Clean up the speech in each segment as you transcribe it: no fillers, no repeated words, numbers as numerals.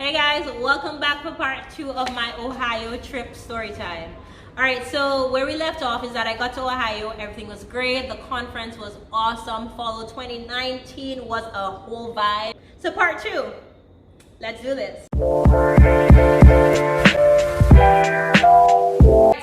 Hey guys, welcome back for part 2 of my Ohio trip story time. Alright, so where we left off is that I got to Ohio, everything was great, the conference was awesome, Follow 2019 was a whole vibe. So part 2, let's do this.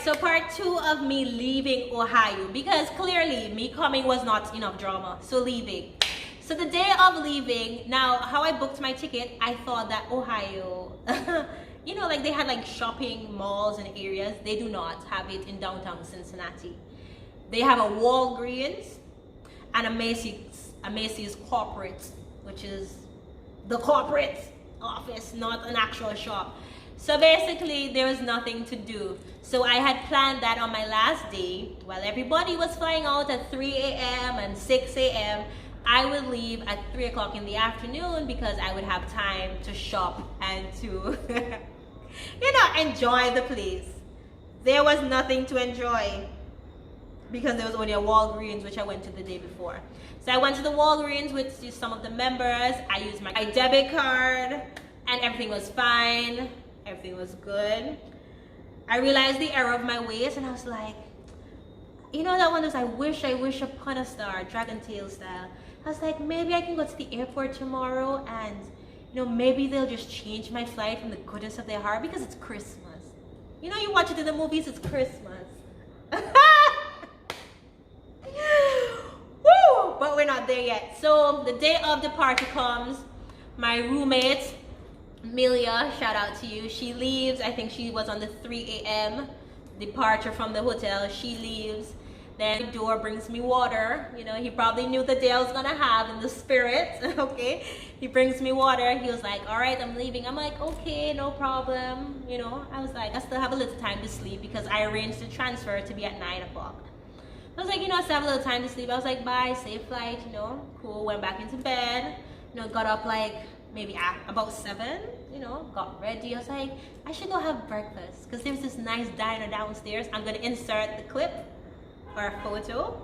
So part 2 of me leaving Ohio, because clearly me coming was not enough drama, so leaving. So the day of leaving, now how I booked my ticket, I thought that Ohio, like they had like shopping malls and areas. They do not have it in downtown Cincinnati. They have a Walgreens and a Macy's corporate, which is the corporate office, not an actual shop. So basically there was nothing to do. So I had planned that on my last day, while everybody was flying out at 3 a.m. and 6 a.m., I would leave at 3 o'clock in the afternoon because I would have time to shop and to, enjoy the place. There was nothing to enjoy because there was only a Walgreens, which I went to the day before. So I went to the Walgreens with some of the members. I used my debit card and everything was fine. Everything was good. I realized the error of my ways and I was like, that one was I wish upon a star, Dragon Tail style. I was like, maybe I can go to the airport tomorrow and, maybe they'll just change my flight from the goodness of their heart because it's Christmas. You watch it in the movies, it's Christmas. Woo! But we're not there yet. So the day of departure comes. My roommate, Amelia, shout out to you. She leaves. I think she was on the 3 a.m. departure from the hotel. She leaves. Then the door brings me water. He probably knew the day I was gonna have in the spirit. Okay, he brings me water. He was like, all right, I'm leaving. I'm like, okay, no problem. I was like, I still have a little time to sleep because I arranged the transfer to be at 9 o'clock. I was like, I still have a little time to sleep. I was like, bye, safe flight, cool. Went back into bed, got up like maybe about 7, got ready. I was like, I should go have breakfast because there's this nice diner downstairs. I'm gonna insert the clip or a photo.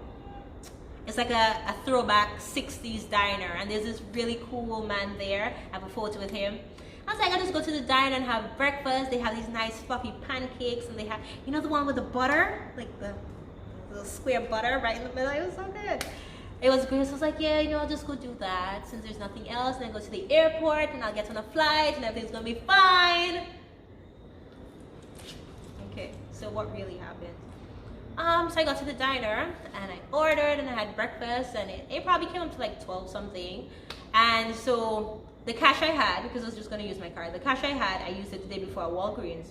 It's like a throwback 60s diner and there's this really cool man there. I have a photo with him. I was like, I'll just go to the diner and have breakfast. They have these nice fluffy pancakes and they have, the one with the butter, like the little square butter right in the middle. It was so good. It was great. So I was like, yeah, I'll just go do that since there's nothing else. And then go to the airport and I'll get on a flight and everything's gonna be fine. Okay, so what really happened? So I got to the diner and I ordered and I had breakfast and it probably came up to like 12 something. And so the cash I had, because I was just gonna use my card, the cash I had, I used it the day before at Walgreens.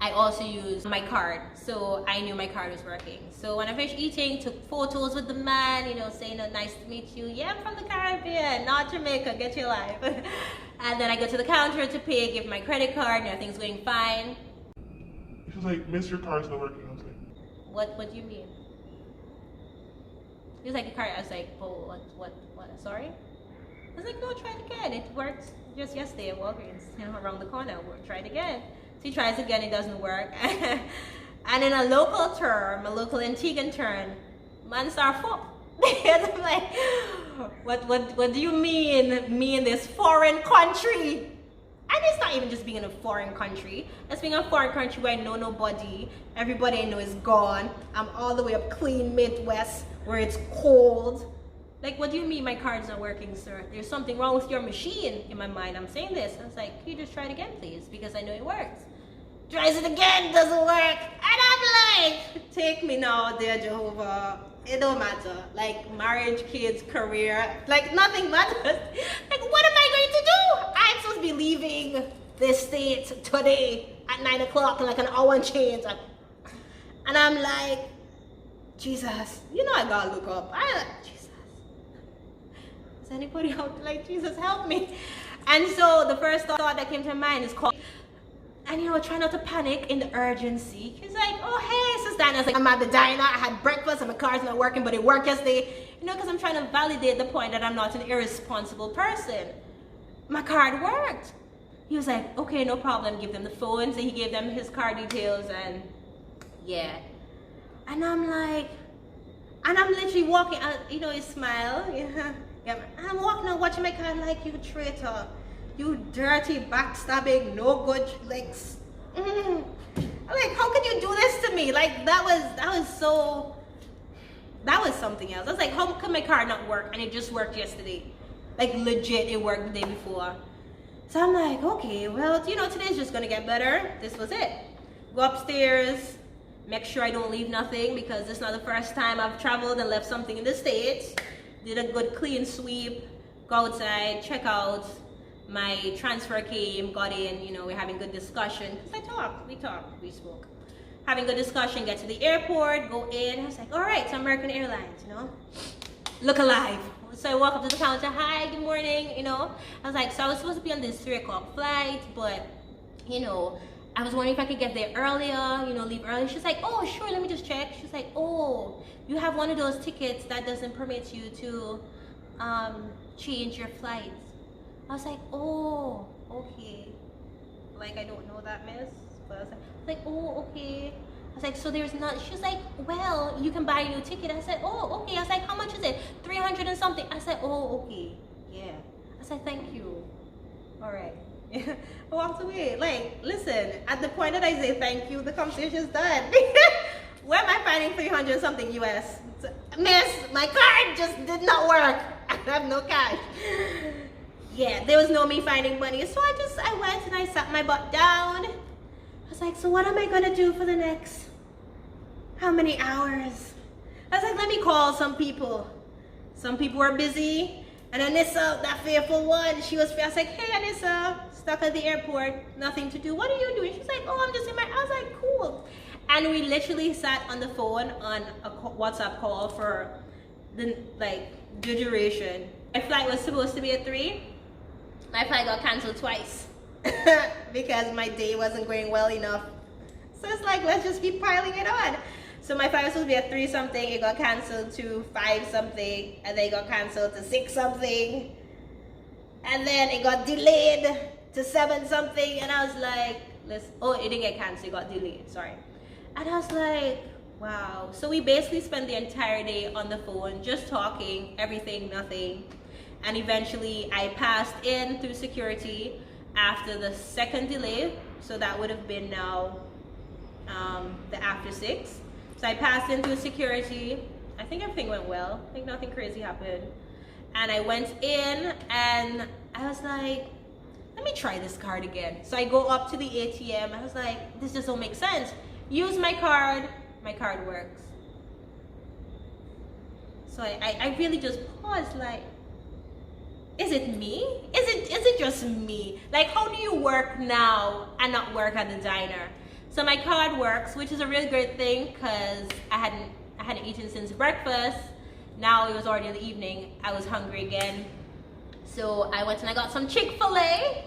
I also used my card, so I knew my card was working. So when I finished eating, took photos with the man, saying, nice to meet you. Yeah, I'm from the Caribbean, not Jamaica, get your life. And then I go to the counter to pay, give my credit card, and everything's going fine. She was like, miss, your card's not working. I was like, what do you mean? He was like, your card. I was like, oh, what, sorry? I was like, no, try it again. It worked just yesterday at Walgreens, around the corner. Try it again. So he tries again, it doesn't work. And in a local term, a local Antiguan term, man start fuck. I'm like, what do you mean, me in this foreign country? And it's not even just being in a foreign country. It's being a foreign country where I know nobody. Everybody I know is gone. I'm all the way up clean Midwest where it's cold. Like, what do you mean my card's not working, sir? There's something wrong with your machine. In my mind, I'm saying this. I was like, can you just try it again, please? Because I know it works. Tries it again, doesn't work. And I'm like, take me now, dear Jehovah. It don't matter. Like, marriage, kids, career, like nothing matters. Like, what am I going to do? I'm supposed to be leaving this state today at 9 o'clock in like an hour and change. And I'm like, Jesus, I gotta look up. Jesus. Is anybody out like, Jesus, help me? And so the first thought that came to mind is call. And try not to panic in the urgency. He's like, oh hey, Sister Diana. I was like, I'm at the diner, I had breakfast and my car's not working, but it worked yesterday. Because I'm trying to validate the point that I'm not an irresponsible person. My card worked. He was like, okay, no problem, give them the phone. So he gave them his card details and yeah. And I'm like, and I'm literally walking out, he smile. Yeah. And I'm walking and watching my card like, you traitor. You dirty, backstabbing, no good, like, like, how can you do this to me? Like, that was something else. I was like, how could my car not work? And it just worked yesterday. Like, legit, it worked the day before. So I'm like, okay, well, today's just gonna get better. This was it. Go upstairs, make sure I don't leave nothing, because this is not the first time I've traveled and left something in the States. Did a good clean sweep, go outside, check out. My transfer came, got in, we're having good discussion. Because we spoke. Having good discussion, get to the airport, go in. I was like, all right, it's American Airlines, look alive. So I walk up to the counter, hi, good morning, I was like, so I was supposed to be on this 3 o'clock flight, but, I was wondering if I could get there earlier, leave early. She's like, oh, sure, let me just check. She's like, oh, you have one of those tickets that doesn't permit you to change your flights. I was like, oh, okay. Like, I don't know that, miss. But I was like, oh, okay. I was like, so there's not. She's like, well, you can buy a new ticket. I said, oh, okay. I was like, how much is it? 300 and something. I said, oh, okay. Yeah. I said, thank you. All right. I walked away. Like, listen, at the point that I say thank you, the conversation is done. Where am I finding 300 something US? Miss, my card just did not work. I have no cash. Yeah, there was no me finding money. So I went and I sat my butt down. I was like, so what am I gonna do for the next, how many hours? I was like, let me call some people. Some people were busy. And Anissa, that fearful one, I was like, hey Anissa, stuck at the airport, nothing to do. What are you doing? She's like, oh, I'm just in I was like, cool. And we literally sat on the phone on a WhatsApp call for the duration. My flight was supposed to be at 3. My flight got canceled twice because my day wasn't going well enough. So it's like, let's just keep piling it on. So my flight was supposed to be at 3 something, it got canceled to 5 something, and then it got canceled to 6 something, and then it got delayed to 7 something, and I was like, it didn't get canceled, it got delayed, sorry. And I was like, wow. So we basically spent the entire day on the phone, just talking, everything, nothing. And eventually I passed in through security after the second delay. So that would have been now the after 6. So I passed in through security. I think everything went well. I think nothing crazy happened. And I went in and I was like, let me try this card again. So I go up to the ATM. I was like, this just don't make sense. Use my card works. So I really just paused, like, is it me? Is it just me? Like, how do you work now and not work at the diner? So my card works, which is a really great thing because I hadn't eaten since breakfast. Now it was already in the evening. I was hungry again. So I went and I got some Chick-fil-A.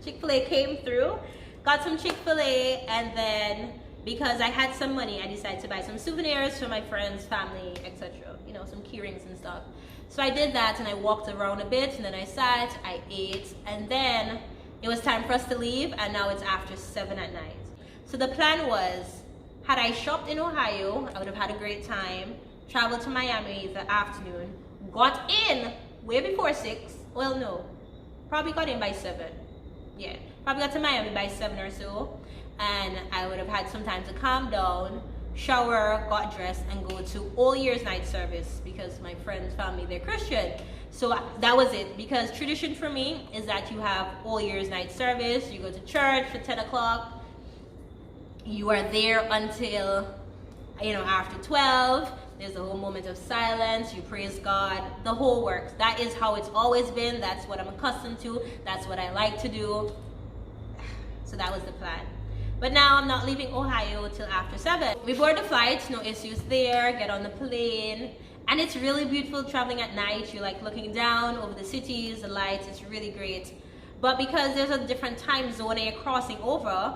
Chick-fil-A came through. Got some Chick-fil-A, and then because I had some money, I decided to buy some souvenirs for my friends, family, etc. Some key rings and stuff. So I did that and I walked around a bit, and then I sat, I ate, and then it was time for us to leave, and now it's after 7 at night. So the plan was, had I shopped in Ohio, I would have had a great time, traveled to Miami the afternoon, got in way before 6, well no, probably got in by 7. Yeah, probably got to Miami by 7 or so, and I would have had some time to calm down, shower, got dressed, and go to All Year's night service because my friends, family, they're Christian. So that was it, because tradition for me is that you have All Year's night service, you go to church for 10 o'clock, you are there until, after 12, there's a whole moment of silence, you praise God, the whole works. That is how it's always been, that's what I'm accustomed to, that's what I like to do. So that was the plan. But now I'm not leaving Ohio till after 7. We board the flight, no issues there, get on the plane, and it's really beautiful traveling at night. You're like looking down over the cities, the lights, it's really great. But because there's a different time zone and you're crossing over,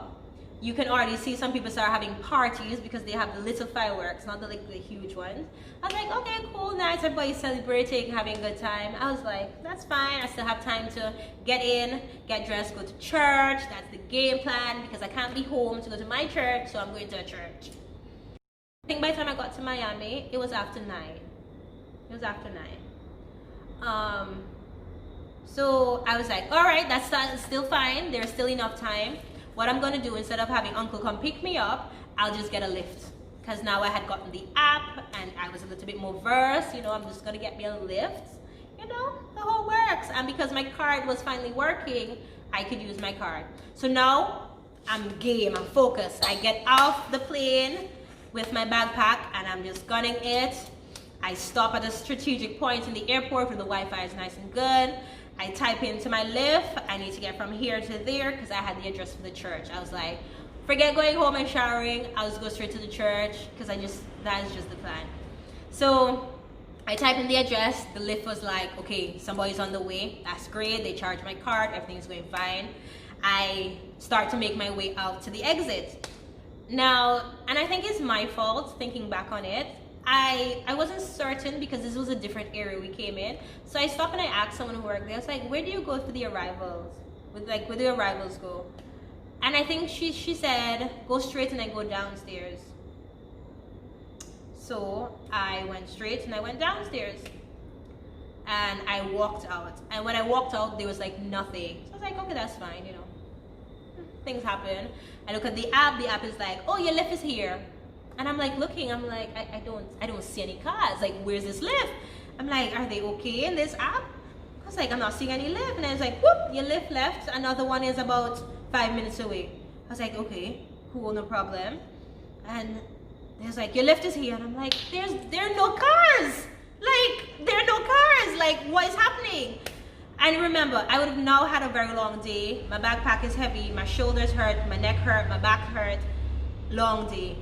you can already see some people start having parties because they have the little fireworks, not the huge ones. I was like, okay, cool, nice, everybody's celebrating, having a good time. I was like, that's fine, I still have time to get in, get dressed, go to church. That's the game plan because I can't be home to go to my church, so I'm going to a church. I think by the time I got to Miami, it was after 9. It was after 9. So I was like, all right, that's still fine. There's still enough time. What I'm gonna do, instead of having uncle come pick me up, I'll just get a lift. Because now I had gotten the app and I was a little bit more versed, I'm just gonna get me a lift. The whole works. And because my card was finally working, I could use my card. So now I'm game, I'm focused. I get off the plane with my backpack and I'm just gunning it. I stop at a strategic point in the airport where the Wi-Fi is nice and good. I type into my Lyft, I need to get from here to there because I had the address for the church. I was like, forget going home and showering, I'll just go straight to the church because that is just the plan. So I typed in the address, the Lyft was like, okay, somebody's on the way, that's great, they charged my card, everything's going fine. I start to make my way out to the exit. Now, and I think it's my fault thinking back on it, I wasn't certain because this was a different area we came in. So I stopped and I asked someone who worked there, I was like, where do you go for the arrivals? Where do the arrivals go? And I think she said, go straight and I go downstairs. So I went straight and I went downstairs. And I walked out. And when I walked out, there was like nothing. So I was like, okay, that's fine, Things happen. I look at the app is like, oh, your lift is here. And I'm like looking, I'm like, I don't see any cars. Like, where's this lift? I'm like, are they okay in this app? I was like, I'm not seeing any lift. And I was like, whoop, your lift left. Another one is about 5 minutes away. I was like, okay, cool, no problem. And there's like, your lift is here. And I'm like, there are no cars. Like, there are no cars. Like, what is happening? And remember, I would have now had a very long day. My backpack is heavy. My shoulders hurt. My neck hurt. My back hurt. Long day.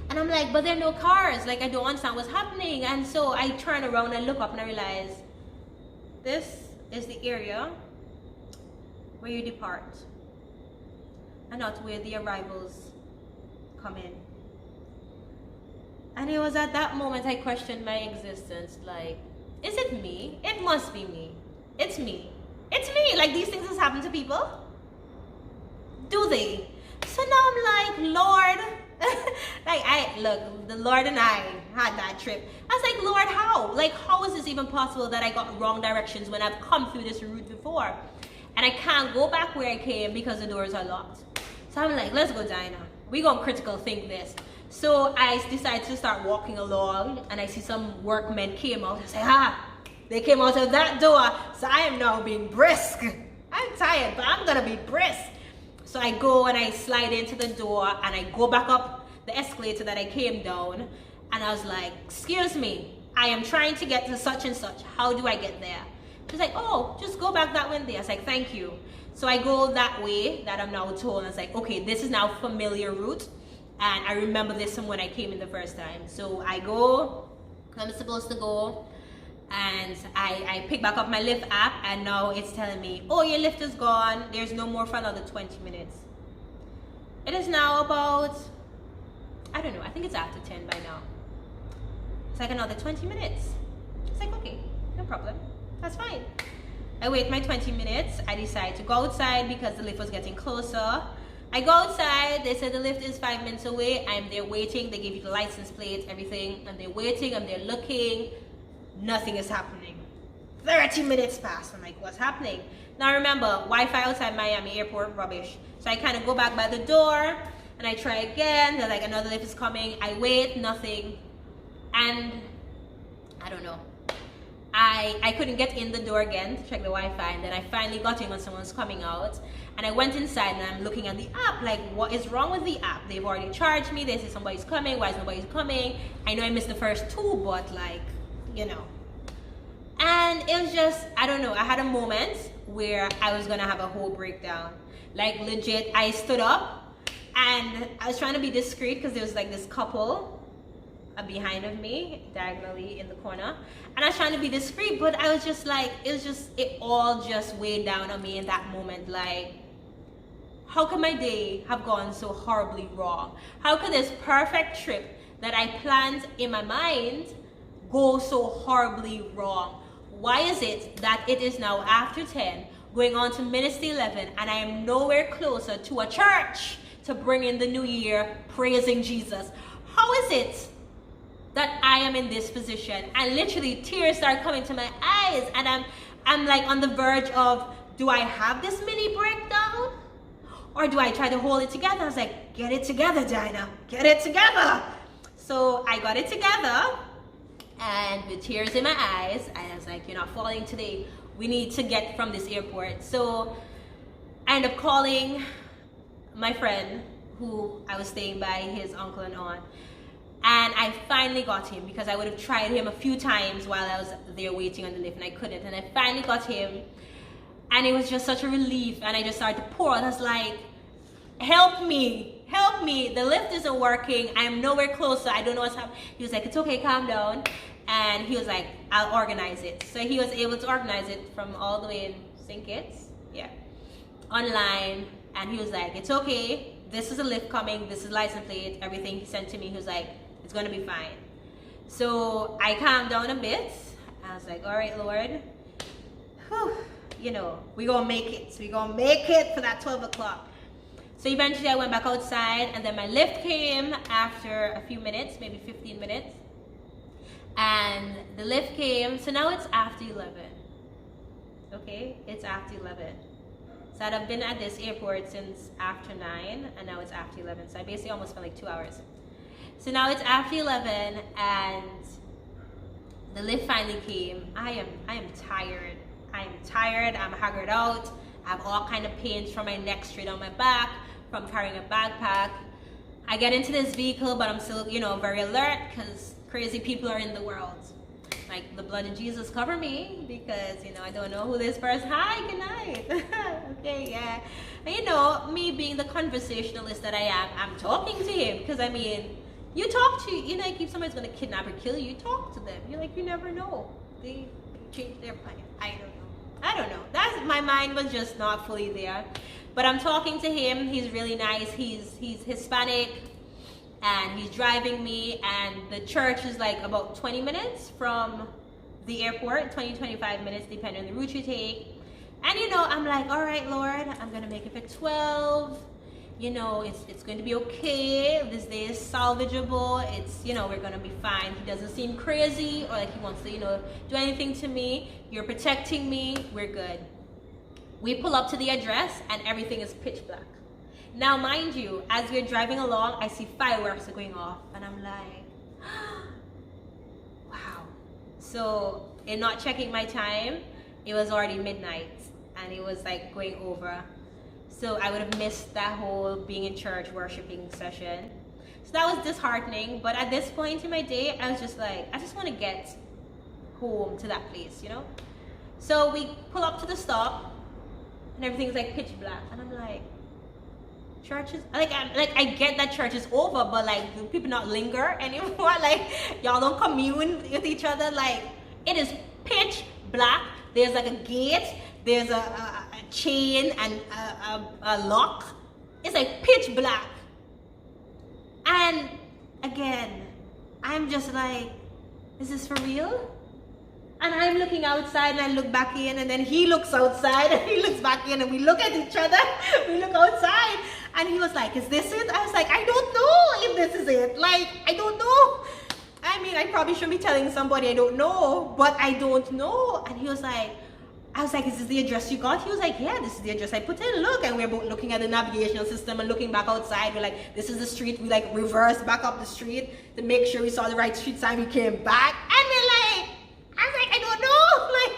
And I'm like, but there are no cars. Like, I don't understand what's happening. And so I turn around and look up and I realize this is the area where you depart and not where the arrivals come in. And it was at that moment I questioned my existence. Like, is it me? It must be me. It's me. It's me. Like, these things has happened to people. Do they? So now I'm like, Lord, the Lord and I had that trip. I was like, Lord, how? Like, how is this even possible that I got wrong directions when I've come through this route before? And I can't go back where I came because the doors are locked. So I'm like, let's go, Dinah. We're going to critical think this. So I decided to start walking along and I see some workmen came out. I say, they came out of that door. So I am now being brisk. I'm tired, but I'm going to be brisk. So I go and I slide into the door and I go back up the escalator that I came down. And I was like, excuse me, I am trying to get to such and such. How do I get there? She's like, oh, just go back that way there. I was like, thank you. So I go that way that I'm now told. And I was like, okay, this is now familiar route. And I remember this from when I came in the first time. So I go, I'm supposed to go. And I pick back up my Lyft app and now it's telling me, oh, your Lyft is gone. There's no more for another 20 minutes. It is now about, I don't know, I think it's after 10 by now. It's like another 20 minutes. It's like, okay, no problem. That's fine. I wait my 20 minutes. I decide to go outside because the lift was getting closer. I go outside. They said the lift is 5 minutes away. I'm there waiting. They give you the license plate, everything. And they're waiting. I'm there looking. Nothing is happening. 30 minutes pass. I'm like, what's happening? Now remember, Wi-Fi outside Miami airport, rubbish. So I kind of go back by the door and I try again. They're like, another lift is coming. I wait, nothing. And I don't know. I couldn't get in the door again to check the Wi-Fi. And then I finally got in when someone's coming out. And I went inside and I'm looking at the app, like, what is wrong with the app? They've already charged me. They say somebody's coming. Why is nobody coming? I know I missed the first two, but like, you know. And it was just, I don't know, I had a moment where I was gonna have a whole breakdown. Like, legit, I stood up and I was trying to be discreet because there was like this couple behind of me, diagonally in the corner. And I was trying to be discreet, but I was just like, it all just weighed down on me in that moment. Like, how could my day have gone so horribly wrong? How could this perfect trip that I planned in my mind go so horribly wrong? Why is it that it is now after 10, going on to Ministry 11, and I am nowhere closer to a church to bring in the new year praising Jesus? How is it that I am in this position? And literally tears start coming to my eyes, and I'm like on the verge of, do I have this mini breakdown? Or do I try to hold it together? I was like, get it together, Dinah. Get it together. So I got it together, and with tears in my eyes, I was like, you're not falling today. We need to get from this airport. So I ended up calling my friend who I was staying by, his uncle and aunt. And I finally got him, because I would have tried him a few times while I was there waiting on the lift, and I couldn't. And I finally got him, and it was just such a relief. And I just started to pour. I was like, help me, help me. The lift isn't working. I'm nowhere closer. I don't know what's happening. He was like, it's okay, calm down. And he was like, I'll organize it. So he was able to organize it from all the way in St. Kitts, yeah, online. And he was like, it's okay. This is a lift coming. This is license plate. Everything he sent to me, he was like, it's going to be fine. So I calmed down a bit. I was like, all right, Lord. Whew, you know, we're going to make it. We're going to make it for that 12 o'clock. So eventually I went back outside, and then my lift came after a few minutes, maybe 15 minutes. And the lift came, so now it's after 11. Okay, it's after 11. So I've been at this airport since after 9, and now it's after 11. So I basically almost spent like 2 hours. So now it's after 11, and the lift finally came. I am tired. I'm tired. I'm haggard out. I have all kind of pains from my neck straight on my back, from carrying a backpack. I get into this vehicle, but I'm still, you know, very alert, because crazy people are in the world. Like, the blood of Jesus cover me, because, you know, I don't know who this person. Hi, good night. Okay, yeah. And, you know, me being the conversationalist that I am, I'm talking to him, because, I mean, you talk to, you know, like if somebody's going to kidnap or kill you, you talk to them. You're like, you never know. They change their plan. I don't know. That's, my mind was just not fully there. But I'm talking to him. He's really nice. He's Hispanic, and he's driving me, and the church is like about 20 minutes from the airport, 20-25 minutes depending on the route you take. And you know, I'm like, all right, Lord, I'm gonna make it for 12. You know, it's going to be okay. This day is salvageable. It's, you know, we're gonna be fine. He doesn't seem crazy or like he wants to, you know, do anything to me. You're protecting me. We're good. We pull up to the address, and everything is pitch black. Now, mind you, as we're driving along, I see fireworks are going off, and I'm like, wow. So, in not checking my time, it was already midnight, and it was like going over. So I would have missed that whole being in church worshiping session. So that was disheartening, but at this point in my day, I was just like, I just want to get home to that place, you know? So we pull up to the stop, and everything's like pitch black, and I'm like, churches, I get that church is over, but like, do people not linger anymore? Like, y'all don't commune with each other? Like, it is pitch black. There's like a gate, there's a chain and a lock. It's like pitch black. And again, I'm just like, is this for real? And I'm looking outside, and I look back in, and then he looks outside, and he looks back in, and we look at each other. We look outside, and he was like, is this it? I was like, I don't know if this is it. Like, I don't know. I mean, I probably should be telling somebody I don't know, but I don't know. And he was like, I was like, is this the address you got? He was like, yeah, this is the address I put in. Look, and we're both looking at the navigational system and looking back outside. We're like, this is the street. We like reversed back up the street to make sure we saw the right street sign. We came back, and we're like, I was like, I don't know. Like,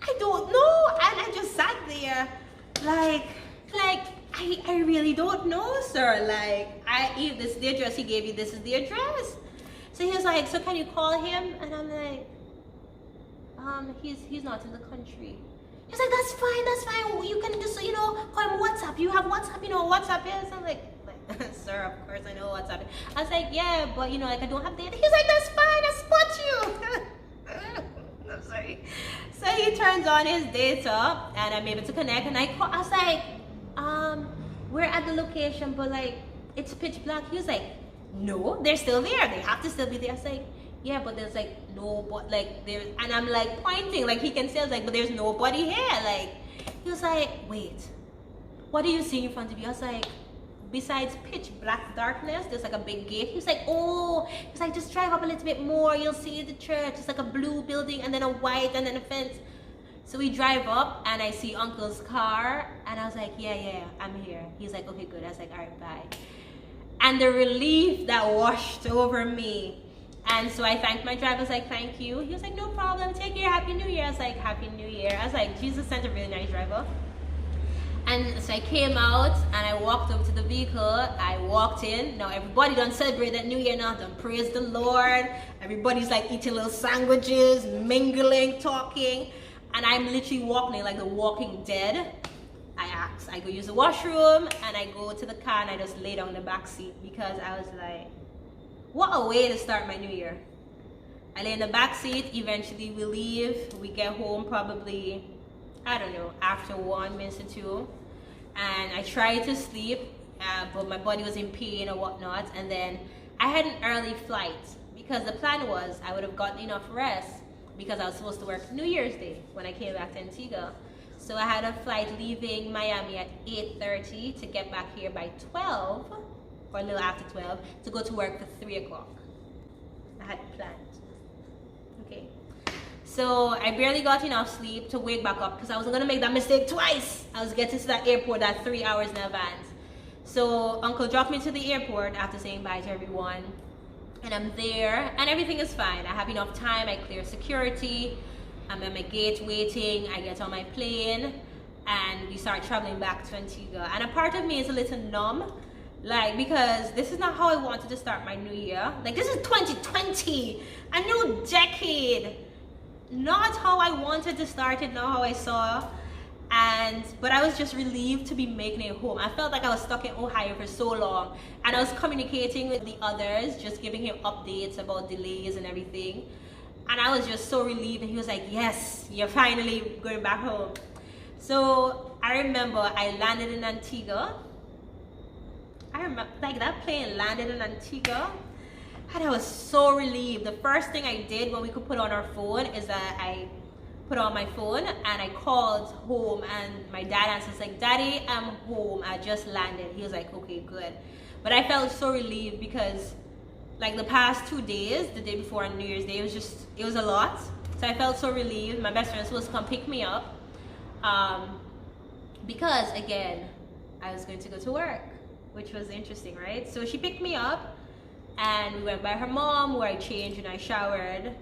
I don't know. And I just sat there, like, I really don't know, sir. Like, if this is the address he gave you, this is the address. So he was like, so can you call him? And I'm like, he's not in the country. He's like, that's fine. You can just, you know, call him WhatsApp. You have WhatsApp, you know what WhatsApp is? I'm like, sir, of course I know WhatsApp is. I was like, yeah, but you know, like I don't have data. He's like, that's fine, I spot you. I'm sorry. So he turns on his data, and I'm able to connect, and I was like, we're at the location, but like, it's pitch black. He was like, no, they're still there. They have to still be there. I was like, yeah, but there's like no, but like there, and I'm like pointing, like he can see. I was like, but there's nobody here. Like, he was like, wait, what are you seeing in front of you? I was like, besides pitch black darkness, there's like a big gate. He was like, oh, he's like, just drive up a little bit more, you'll see the church. It's like a blue building, and then a white, and then a fence. So we drive up and I see Uncle's car and I was like, yeah, I'm here. He's like, okay, good. I was like, all right, bye. And the relief that washed over me. And so I thanked my driver. I was like, thank you. He was like, no problem. Take care. Happy New Year. I was like, Happy New Year. I was like, Jesus sent a really nice driver. And so I came out and I walked over to the vehicle. I walked in. Now everybody done celebrate that New Year now. Done praise the Lord. Everybody's like eating little sandwiches, mingling, talking. And I'm literally walking like the Walking Dead. I go use the washroom and I go to the car and I just lay down in the back seat because I was like, what a way to start my new year. I lay in the back seat. Eventually we leave. We get home probably, I don't know, after 1 minute or 2. And I tried to sleep, but my body was in pain or whatnot. And then I had an early flight because the plan was I would have gotten enough rest because I was supposed to work New Year's Day when I came back to Antigua. So I had a flight leaving Miami at 8:30 to get back here by 12, or a little after 12, to go to work for 3 o'clock. I had planned. Okay. So I barely got enough sleep to wake back up because I wasn't going to make that mistake twice. I was getting to that airport at 3 hours in advance. So Uncle dropped me to the airport after saying bye to everyone. And I'm there and everything is fine. I have enough time. I clear security. I'm at my gate waiting. I get on my plane and we start traveling back to Antigua. And a part of me is a little numb, like, because this is not how I wanted to start my new year. Like, this is 2020, a new decade. Not how I wanted to start it, not how I saw. But I was just relieved to be making it home. I felt like I was stuck in Ohio for so long and I was communicating with the others, just giving him updates about delays and everything. And I was just so relieved and he was like, yes, you're finally going back home. So I remember I landed in Antigua. I remember, like, that plane landed in Antigua and I was so relieved. The first thing I did when we could put on our phone is that I put on my phone and I called home and my dad answers like, Daddy, I'm home. I just landed. He was like, okay, good. But I felt so relieved because like the past 2 days, the day before and New Year's Day, it was a lot. So I felt so relieved. My best friend was supposed to come pick me up because again, I was going to go to work, which was interesting, right? So she picked me up and we went by her mom where I changed and I showered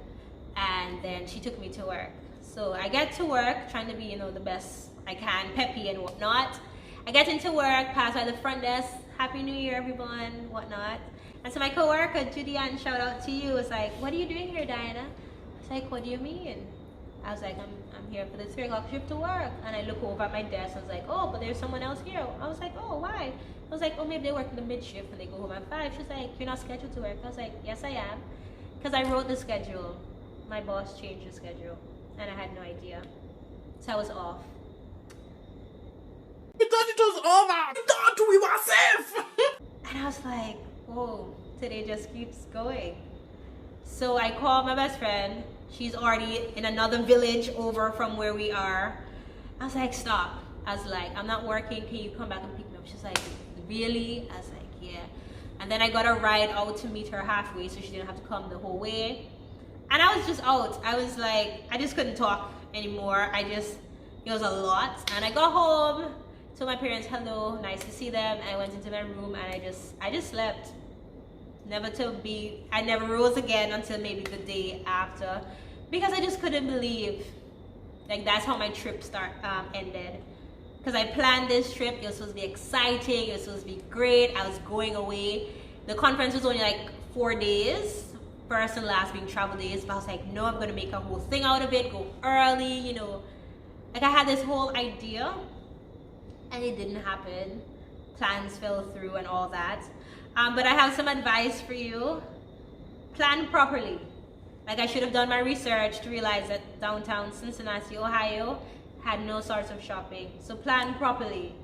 and then she took me to work. So I get to work trying to be, you know, the best I can, peppy and whatnot. I get into work, pass by the front desk, Happy New Year everyone, whatnot. And so my coworker, Judy Ann, shout out to you, was like, what are you doing here, Diana? I was like, what do you mean? I was like, I'm here for the 3 o'clock shift to work. And I look over at my desk, I was like, oh, but there's someone else here. I was like, oh, why? I was like, oh, maybe they work in the mid shift and they go home at 5. She's like, you're not scheduled to work. I was like, yes, I am. Because I wrote the schedule. My boss changed the schedule. And I had no idea. So I was off. We thought it was over. We thought we were safe. And I was like, whoa, today just keeps going. So I called my best friend. She's already in another village over from where we are. I was like, stop. I was like, I'm not working. Can you come back and pick me up? She's like, really? I was like, yeah. And then I got a ride out to meet her halfway so she didn't have to come the whole way. And I was just out. I was like, I just couldn't talk anymore. it was a lot. And I got home, told my parents hello, nice to see them. I went into my room and I just slept. I never rose again until maybe the day after because I just couldn't believe, like, that's how my trip ended. Because I planned this trip, it was supposed to be exciting, it was supposed to be great, I was going away. The conference was only like 4 days, first and last being travel days, but I was like, no, I'm gonna make a whole thing out of it, go early, you know. Like, I had this whole idea and it didn't happen. Plans fell through and all that. But I have some advice for you. Plan properly. Like, I should have done my research to realize that downtown Cincinnati, Ohio had no sorts of shopping. So plan properly.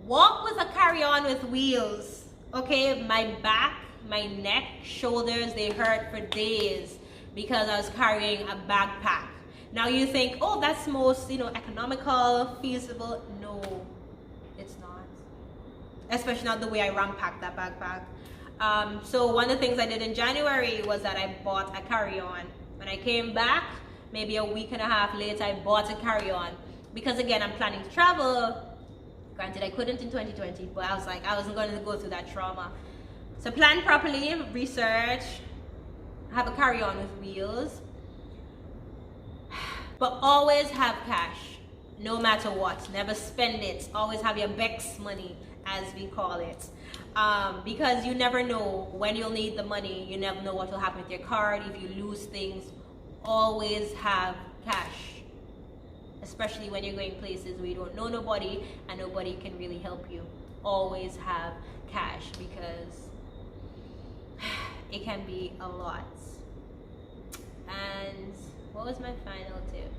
Walk with a carry-on with wheels. Okay, my back, my neck, shoulders, they hurt for days because I was carrying a backpack. Now you think, oh, that's most, economical, feasible. No, it's not. Especially not the way I packed that backpack. So one of the things I did in January was that I bought a carry-on. When I came back, maybe a week and a half later, I bought a carry-on. Because again, I'm planning to travel. Granted, I couldn't in 2020, but I was like, I wasn't going to go through that trauma. So plan properly, research, have a carry-on with wheels. But always have cash, no matter what. Never spend it. Always have your Bex money, as we call it. Because you never know when you'll need the money. You never know what will happen with your card. If you lose things, always have cash. Especially when you're going places where you don't know nobody and nobody can really help you. Always have cash, because it can be a lot. And what was my final tip?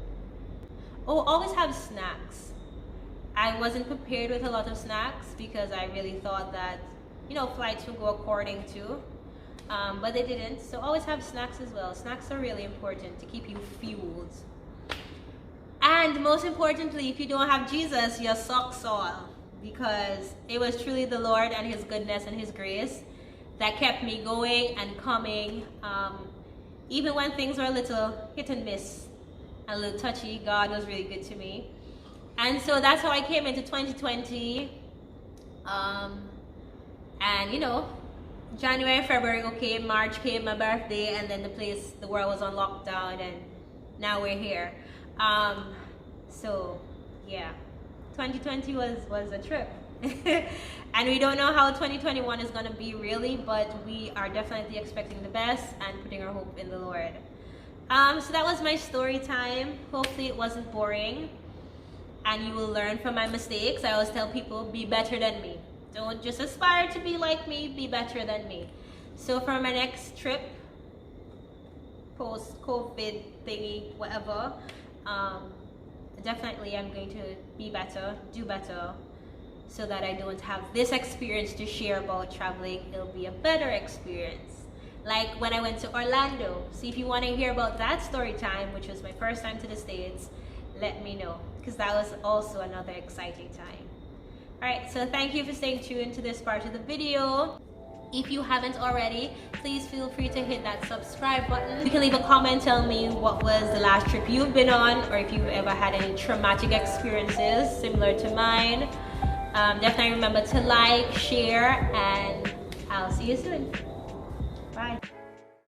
Oh, always have snacks. I wasn't prepared with a lot of snacks because I really thought that, you know, flights would go according to, but they didn't. So always have snacks as well. Snacks are really important to keep you fueled. And most importantly, if you don't have Jesus, your socks all, because it was truly the Lord and his goodness and his grace that kept me going and coming. Even when things were a little hit and miss, a little touchy, God was really good to me. And so that's how I came into 2020. And you know, January, February, okay, March came, my birthday, and then the world was on lockdown, and now we're here. So yeah, 2020 was a trip. And we don't know how 2021 is going to be really, but we are definitely expecting the best and putting our hope in the Lord. So that was my story time. Hopefully it wasn't boring and you will learn from my mistakes. I always tell people, be better than me. Don't just aspire to be like me, be better than me. So for my next trip, post-COVID thingy, whatever, definitely I'm going to be better, do better, so that I don't have this experience to share about traveling. It'll be a better experience. Like when I went to Orlando. So if you want to hear about that story time, which was my first time to the States, let me know, because that was also another exciting time. Alright, so thank you for staying tuned to this part of the video. If you haven't already, please feel free to hit that subscribe button. You can leave a comment, tell me what was the last trip you've been on, or if you've ever had any traumatic experiences similar to mine. Definitely remember to like, share, and I'll see you soon.